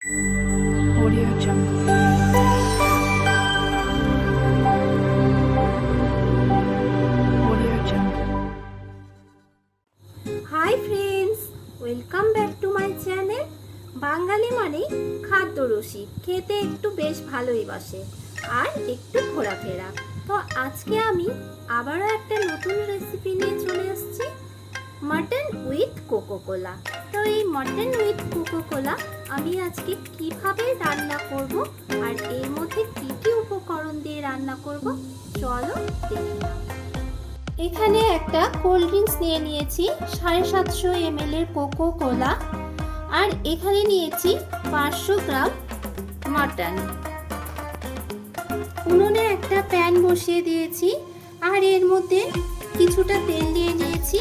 Audio Jungle. Audio Jungle. Hi friends, welcome back to my channel. Bangali মানে খাদ্য রসিক, খেতে একটু বেশ ভালোই বাসে আর একটু ঘোরাফেরা। তো আজকে আমি আবারও একটা নতুন রেসিপি নিয়ে চলে এসেছি, মাটন উইথ কোকো কোলা। তো এই মাটন উইথ কোকো কোলা আমি আজকে কিভাবে রান্না করব আর এর মধ্যে কি কি উপকরণ দিয়ে রান্না করব চলো দেখে নাও। এখানে একটা কোল্ড ড্রিঙ্কস নিয়ে নিয়েছি 750 ml এর কোকো কোলা, আর এখানে নিয়েছি 500 গ্রাম মাটন। উনুনে একটা প্যান বসিয়ে দিয়েছি আর এর মধ্যে কিছুটা তেল দিয়ে নিয়েছি,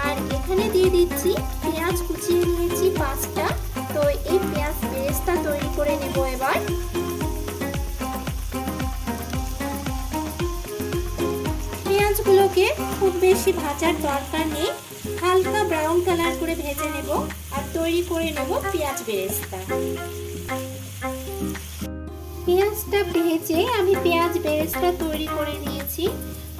আর এখানে দিয়ে দিচ্ছি পেঁয়াজ কুচিয়ে নিয়েছি 5টা। তো এই পেঁয়াজ পেস্টটা তৈরি করে নেব এবার। পেঁয়াজগুলোকে খুব বেশি ভাজার দরকার নেই, হালকা ব্রাউন কালার করে ভেজে নেব আর তৈরি করে নেব পেঁয়াজ বেরেস্তা। পেঁয়াজটা ভেজে আমি পেঁয়াজ বেরেস্তা তৈরি করে নিয়েছি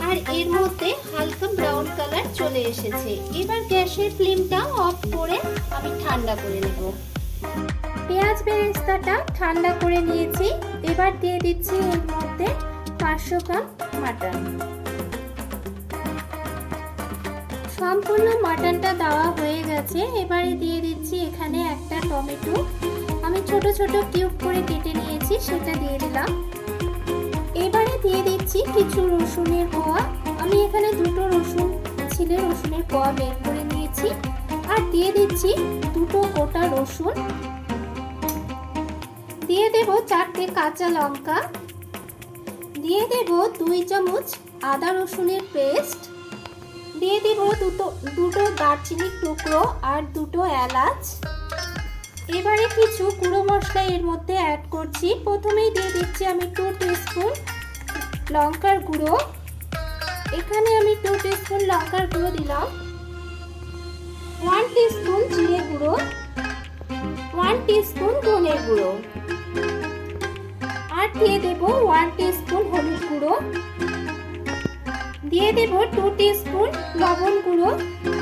আর এর মধ্যে হালকা ব্রাউন কালার চলে এসেছে। এবার গ্যাসের ফ্লেমটা অফ করে আমি ঠান্ডা করে নেব। পেঁয়াজ বেরেস্তাটা ঠান্ডা করে নিয়েছি, এবার দিয়ে দিচ্ছি এর মধ্যে 500 গ্রাম মাটন। সম্পূর্ণ মাটনটা দেওয়া হয়ে গেছে। এবারে দিয়ে দিচ্ছি এখানে একটা টমেটো, আমি ছোট ছোট কিউব করে কেটে নিয়েছি, সেটা দিয়ে দিলাম। এবারে দিয়ে দিচ্ছি কিছু রসুনের কোয়া, আমি এখানে 2টো রসুন ছিলে রসুনের কোয়া বের করে নিয়েছি, আর দিয়ে দিচ্ছি 2টো গোটা রসুন, দিয়ে দেব 4টে কাঁচা লঙ্কা, দিয়ে দেব 2 চামচ আদা রসুনের পেস্ট, দিয়ে দেব দুটো দারচিনির টুকরো আর 2টো এলাচ। এবারে কিছু গুঁড়ো মশলা এর মধ্যে অ্যাড করছি। প্রথমেই দিয়ে দিচ্ছি আমি 2 টিস্পুন লঙ্কার গুঁড়ো, এখানে আমি 2 টিস্পুন লঙ্কার গুঁড়ো দিলাম, 1 টিস্পুন জিরে গুঁড়ো, 1 টিস্পুন ধনের গুঁড়ো, আর দিয়ে দেব 1 টিস্পুন হলুদ গুঁড়ো, দিয়ে দেব 2 টিস্পুন লবণ গুঁড়ো।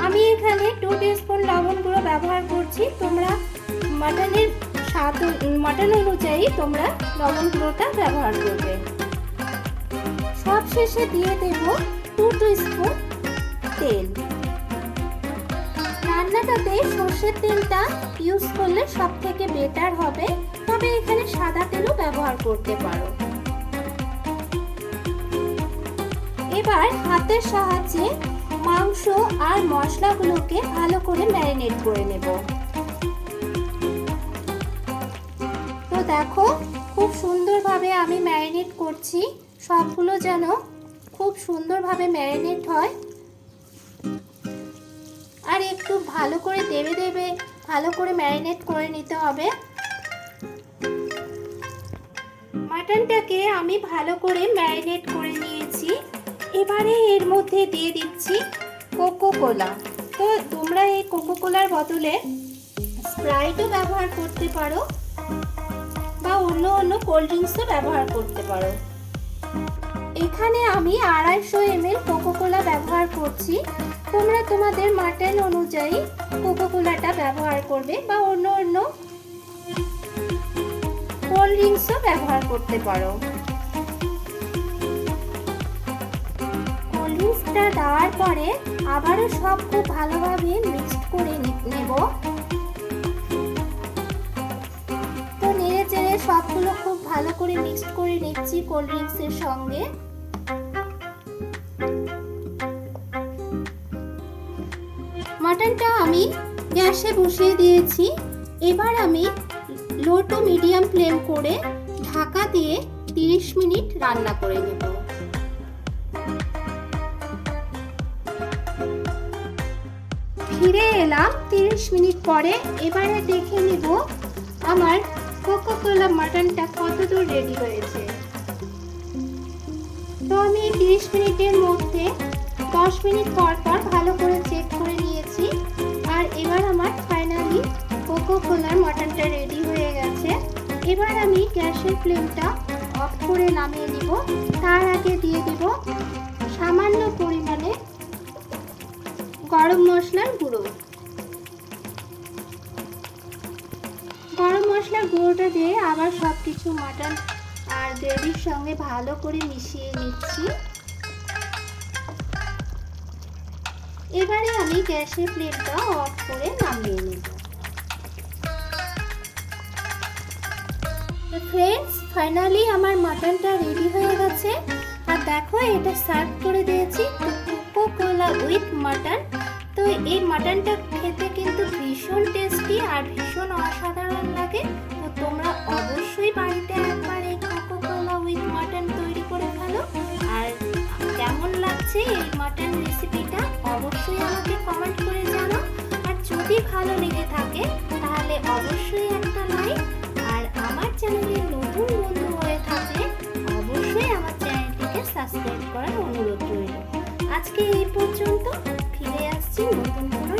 আমি এখানে 2 টিস্পুন লবণ গুঁড়ো ব্যবহার করছি, তোমরা মাটনের স্বাদ মাটন অনুযায়ী তোমরা লবণ গুঁড়োটা ব্যবহার করবে। সবশেষে দিয়ে দেব 2 টিস্পুন তেল। রান্নাটাতে সর্ষের তেলটা ইউজ করলে সব থেকে বেটার হবে, তবে এখানে সাদা তেলও ব্যবহার করতে পারো। এবার হাতের সাহায্যে মাংস আর মশলাগুলোকে ভালো করে ম্যারিনেট করে নেব। তো দেখো খুব সুন্দরভাবে আমি ম্যারিনেট করছি, সবগুলো যেন খুব সুন্দরভাবে ম্যারিনেট হয়, আর একটু ভালো করে দেবে ভালো করে ম্যারিনেট করে নিতে হবে। মাটনটাকে আমি ভালো করে ম্যারিনেট করে নিয়েছি। এবারে এর মধ্যে দিয়ে দিচ্ছি কোকো কোলা। তো তোমরা এই কোকো কোলার বদলে স্প্রাইটও ব্যবহার করতে পারো বা অন্য কোল্ড ড্রিঙ্কসও ব্যবহার করতে পারো। এখানে আমি 250 ml কোকো কোলা ব্যবহার করছি, তোমরা তোমাদের মাটন অনুযায়ী কোকো কোলাটা ব্যবহার করবে বা অন্য কোল্ড ড্রিঙ্কসও ব্যবহার করতে পারো। কোল্ড ড্রিঙ্কসটা দেওয়ার পরে আবারও সব খুব ভালোভাবে মিক্সড করে নেব। তো নেড়ে চেড়ে সবগুলো খুব ভালো করে মিক্সড করে নিচ্ছি কোল্ড ড্রিঙ্কসের সঙ্গে। মাটনটা আমি গ্যাসে বসিয়ে দিয়েছি, এবার আমি লো টু মিডিয়াম ফ্লেম করে ঢাকা দিয়ে 30 মিনিট রান্না করে নেব। ফিরে এলাম 30 মিনিট পরে। এবারে দেখে নেব আমার কোকো কোলা মাটনটা কতদূর রেডি হয়েছে। তো আমি 30 মিনিটের মধ্যে 10 মিনিট পর ভালো করে চেক করে নিয়েছি, আর এবার আমার ফাইনালি কোকো কোলার মাটনটা রেডি হয়ে গেছে। এবার আমি গ্যাসের ফ্লেমটা অফ করে নামিয়ে নিব। তার আগে দিয়ে দিব সামান্য পরিমাণে গরম মশলার গুঁড়ো। গরম মশলার গুঁড়োটা দিয়ে আবার সবকিছু মাটন আর গ্রেভির সঙ্গে ভালো করে মিশিয়ে নিচ্ছি। এবারে আমি গ্যাসের ফ্লেমটা অফ করে নামিয়ে নেব। ফ্রেন্ডস, ফাইনালি আমার মাটনটা রেডি হয়ে গেছে। আর দেখো, এটা সার্ভ করে দিয়েছি কোকো-কোলা উইথ মাটন। তো এই মাটনটা খেতে কিন্তু ভীষণ টেস্টি আর ভীষণ অসাধারণ লাগে। তো তোমরা অবশ্যই বাড়িতে একবার এই কোকো-কোলা উইথ মাটন তৈরি করে ফেলো। আর কেমন লাগছে এই মাটন রেসিপিটা অবশ্যই আমাকে কমেন্ট করে জানাও। আর যদি ভালো লেগে থাকে তাহলে অবশ্যই একটা লাইক, আর আমার চ্যানেলে নতুন বন্ধু হয়ে থাকলে অবশ্যই আমার চ্যানেলটিকে সাবস্ক্রাইব করার অনুরোধ রইল। আজকে এই পর্যন্ত, ফিরে আসছি নতুন কোনো